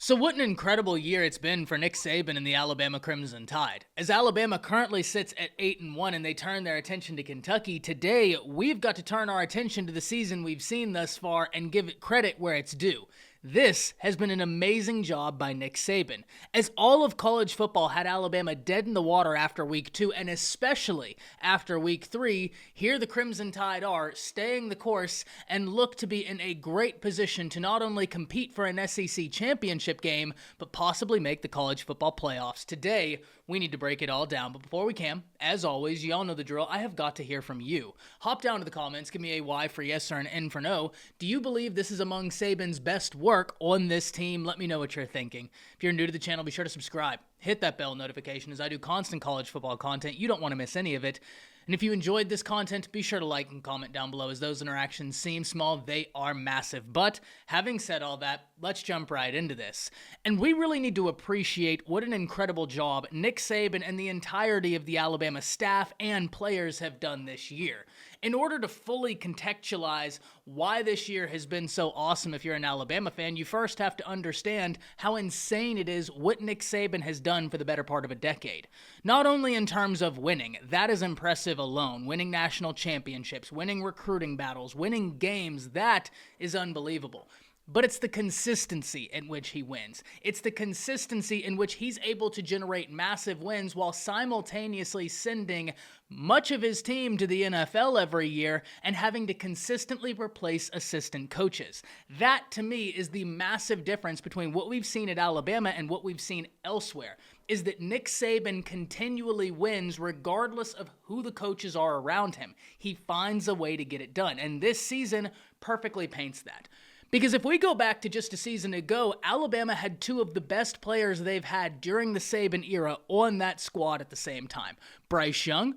So what an incredible year it's been for Nick Saban and the Alabama Crimson Tide. As Alabama currently sits at 8-1 and they turn their attention to Kentucky, today we've got to turn our attention to the season we've seen thus far and give it credit where it's due. This has been an amazing job by Nick Saban, as all of college football had Alabama dead in the water after week 2, and especially after week 3, here the Crimson Tide are staying the course and look to be in a great position to not only compete for an SEC championship game, but possibly make the college football playoffs. Today, we need to break it all down, but before we can, as always, y'all know the drill, I have got to hear from you. Hop down to the comments, give me a Y for yes or an N for no. Do you believe this is among Saban's best work on this team? Let me know what you're thinking. If you're new to the channel, be sure to subscribe. Hit that bell notification as I do constant college football content. You don't want to miss any of it. And if you enjoyed this content, be sure to like and comment down below, as those interactions seem small, they are massive. But having said all that, let's jump right into this. And we really need to appreciate what an incredible job Nick Saban and the entirety of the Alabama staff and players have done this year. In order to fully contextualize why this year has been so awesome if you're an Alabama fan, you first have to understand how insane it is what Nick Saban has done for the better part of a decade. Not only in terms of winning, that is impressive alone, winning national championships, winning recruiting battles, winning games, that is unbelievable. But it's the consistency in which he wins. It's the consistency in which he's able to generate massive wins while simultaneously sending much of his team to the NFL every year and having to consistently replace assistant coaches. That, to me, is the massive difference between what we've seen at Alabama and what we've seen elsewhere, is that Nick Saban continually wins regardless of who the coaches are around him. He finds a way to get it done, and this season perfectly paints that. Because if we go back to just a season ago, Alabama had two of the best players they've had during the Saban era on that squad at the same time. Bryce Young,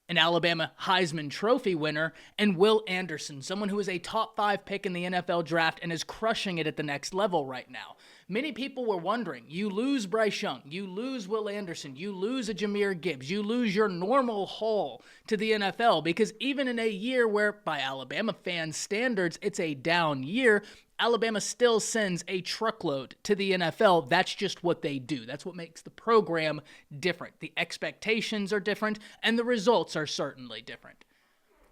an Alabama Heisman Trophy winner, and Will Anderson, someone who is a top 5 pick in the NFL draft and is crushing it at the next level right now. Many people were wondering, you lose Bryce Young, you lose Will Anderson, you lose a Jahmyr Gibbs, you lose your normal haul to the NFL, because even in a year where, by Alabama fans' standards, it's a down year, Alabama still sends a truckload to the NFL. That's just what they do. That's what makes the program different. The expectations are different, and the results are certainly different.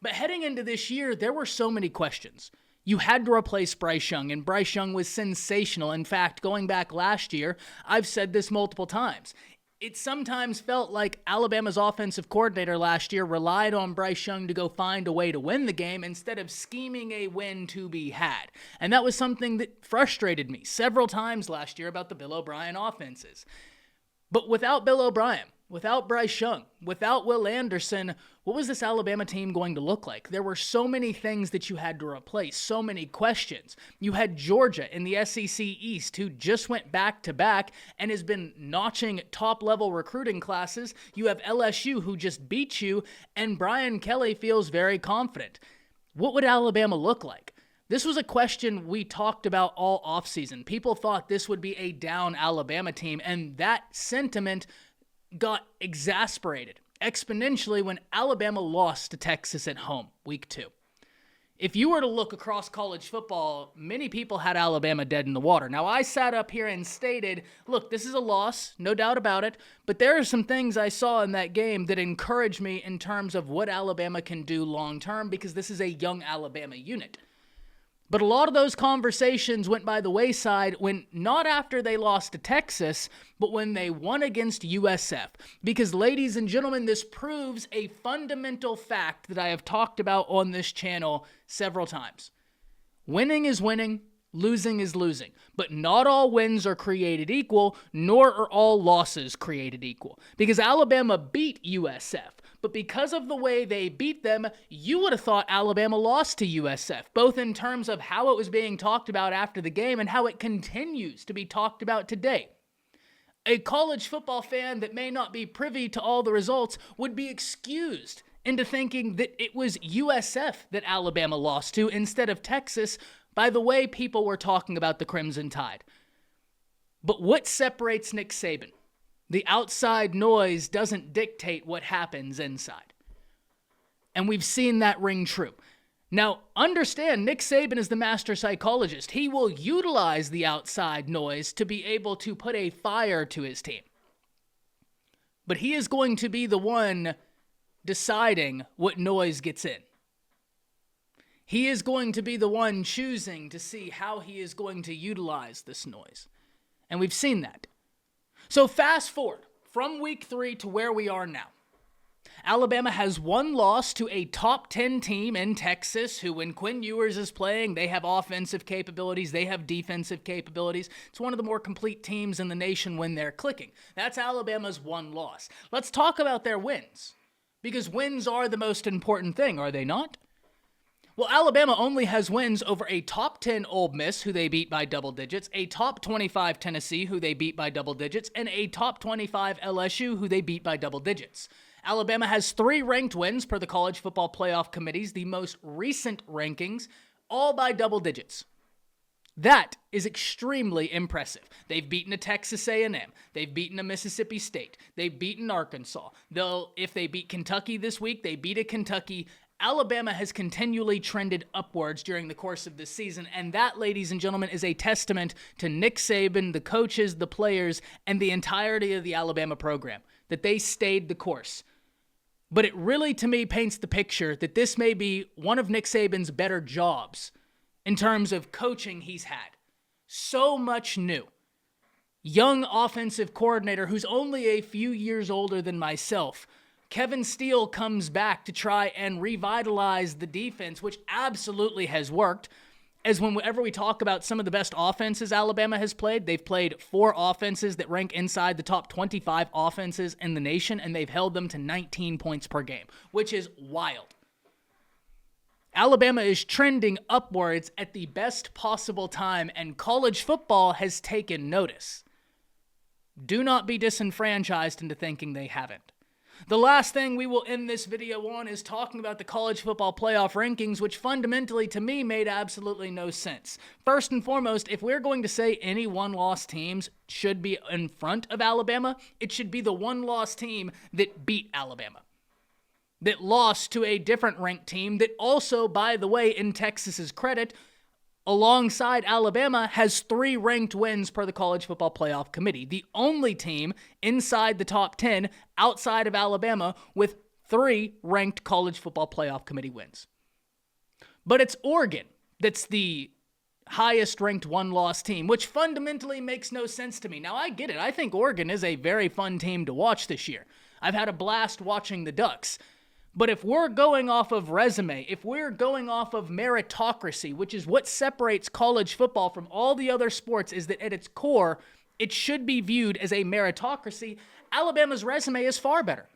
But heading into this year, there were so many questions. You had to replace Bryce Young, and Bryce Young was sensational. In fact, going back last year, I've said this multiple times. It sometimes felt like Alabama's offensive coordinator last year relied on Bryce Young to go find a way to win the game instead of scheming a win to be had. And that was something that frustrated me several times last year about the Bill O'Brien offenses. But without Bill O'Brien, without Bryce Young, without Will Anderson, what was this Alabama team going to look like? There were so many things that you had to replace, so many questions. You had Georgia in the SEC East, who just went back-to-back and has been notching top-level recruiting classes. You have LSU, who just beat you, and Brian Kelly feels very confident. What would Alabama look like? This was a question we talked about all offseason. People thought this would be a down Alabama team, and that sentiment got exasperated exponentially when Alabama lost to Texas at home, week 2. If you were to look across college football, many people had Alabama dead in the water. Now, I sat up here and stated, look, this is a loss, no doubt about it, but there are some things I saw in that game that encouraged me in terms of what Alabama can do long term, because this is a young Alabama unit. But a lot of those conversations went by the wayside when, not after they lost to Texas, but when they won against USF. Because, ladies and gentlemen, this proves a fundamental fact that I have talked about on this channel several times. Winning is winning, losing is losing. But not all wins are created equal, nor are all losses created equal. Because Alabama beat USF. But because of the way they beat them, you would have thought Alabama lost to USF, both in terms of how it was being talked about after the game and how it continues to be talked about today. A college football fan that may not be privy to all the results would be excused into thinking that it was USF that Alabama lost to instead of Texas by the way people were talking about the Crimson Tide. But what separates Nick Saban? The outside noise doesn't dictate what happens inside. And we've seen that ring true. Now, understand, Nick Saban is the master psychologist. He will utilize the outside noise to be able to put a fire to his team. But he is going to be the one deciding what noise gets in. He is going to be the one choosing to see how he is going to utilize this noise. And we've seen that. So fast forward from week 3 to where we are now. Alabama has one loss to a top 10 team in Texas who, when Quinn Ewers is playing, they have offensive capabilities, they have defensive capabilities. It's one of the more complete teams in the nation when they're clicking. That's Alabama's one loss. Let's talk about their wins, because wins are the most important thing, are they not? Well, Alabama only has wins over a top 10 Ole Miss, who they beat by double digits, a top 25 Tennessee, who they beat by double digits, and a top 25 LSU, who they beat by double digits. Alabama has 3 ranked wins per the College Football Playoff Committee's, the most recent rankings, all by double digits. That is extremely impressive. They've beaten a Texas A&M. They've beaten a Mississippi State. They've beaten Arkansas. Though if they beat Kentucky this week, they beat a Kentucky. Alabama has continually trended upwards during the course of this season, and that, ladies and gentlemen, is a testament to Nick Saban, the coaches, the players, and the entirety of the Alabama program, that they stayed the course. But it really, to me, paints the picture that this may be one of Nick Saban's better jobs in terms of coaching he's had. So much new. Young offensive coordinator who's only a few years older than myself. Kevin Steele comes back to try and revitalize the defense, which absolutely has worked. As whenever we talk about some of the best offenses Alabama has played, they've played 4 offenses that rank inside the top 25 offenses in the nation, and they've held them to 19 points per game, which is wild. Alabama is trending upwards at the best possible time, and college football has taken notice. Do not be disenfranchised into thinking they haven't. The last thing we will end this video on is talking about the college football playoff rankings, which fundamentally to me made absolutely no sense. First and foremost, if we're going to say any one-loss teams should be in front of Alabama, it should be the one-loss team that beat Alabama, that lost to a different ranked team that also, by the way, in Texas's credit, alongside Alabama, has 3 ranked wins per the College Football Playoff Committee. The only team inside the top 10 outside of Alabama with 3 ranked College Football Playoff Committee wins. But it's Oregon that's the highest ranked one-loss team, which fundamentally makes no sense to me. Now, I get it. I think Oregon is a very fun team to watch this year. I've had a blast watching the Ducks. But if we're going off of resume, if we're going off of meritocracy, which is what separates college football from all the other sports, is that at its core, it should be viewed as a meritocracy, Alabama's resume is far better.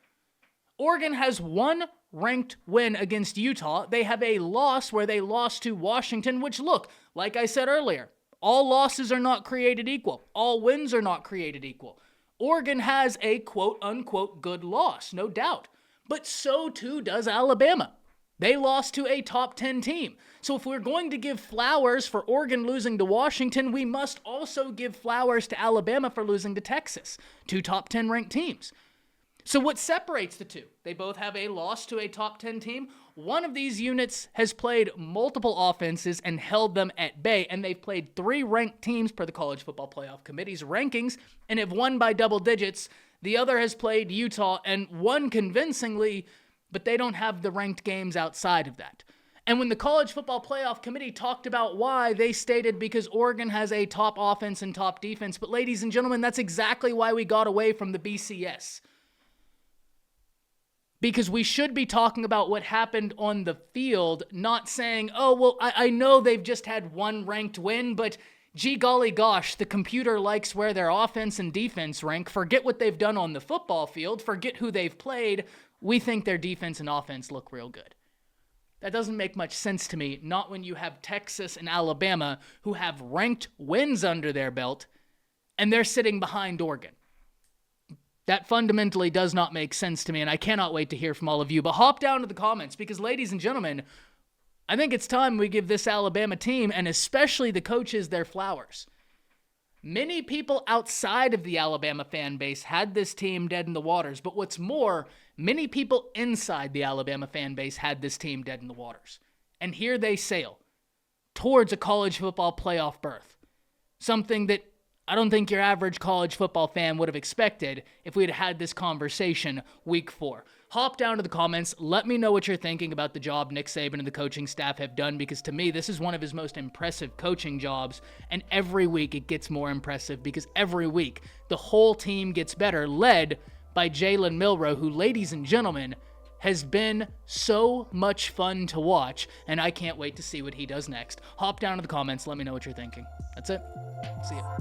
Oregon has 1 ranked win against Utah. They have a loss where they lost to Washington, which, look, like I said earlier, all losses are not created equal. All wins are not created equal. Oregon has a quote-unquote good loss, no doubt. But so too does Alabama. They lost to a top 10 team. So if we're going to give flowers for Oregon losing to Washington, we must also give flowers to Alabama for losing to Texas, 2 top 10 ranked teams. So what separates the two? They both have a loss to a top 10 team. One of these units has played multiple offenses and held them at bay, and they've played 3 ranked teams per the College Football Playoff Committee's rankings and have won by double digits. The other has played Utah and won convincingly, but they don't have the ranked games outside of that. And when the College Football Playoff Committee talked about why, they stated because Oregon has a top offense and top defense. But ladies and gentlemen, that's exactly why we got away from the BCS. Because we should be talking about what happened on the field, not saying, oh, well, I know they've just had 1 ranked win, but gee golly gosh, the computer likes where their offense and defense rank. Forget what they've done on the football field. Forget who they've played. We think their defense and offense look real good. That doesn't make much sense to me, not when you have Texas and Alabama who have ranked wins under their belt, and they're sitting behind Oregon. That fundamentally does not make sense to me, and I cannot wait to hear from all of you. But hop down to the comments, because ladies and gentlemen, I think it's time we give this Alabama team, and especially the coaches, their flowers. Many people outside of the Alabama fan base had this team dead in the waters, but what's more, many people inside the Alabama fan base had this team dead in the waters. And here they sail towards a college football playoff berth. Something that I don't think your average college football fan would have expected if we had had this conversation week 4. Hop down to the comments. Let me know what you're thinking about the job Nick Saban and the coaching staff have done, because to me, this is one of his most impressive coaching jobs, and every week it gets more impressive because every week the whole team gets better, led by Jalen Milroe, who, ladies and gentlemen, has been so much fun to watch, and I can't wait to see what he does next. Hop down to the comments. Let me know what you're thinking. That's it. See ya.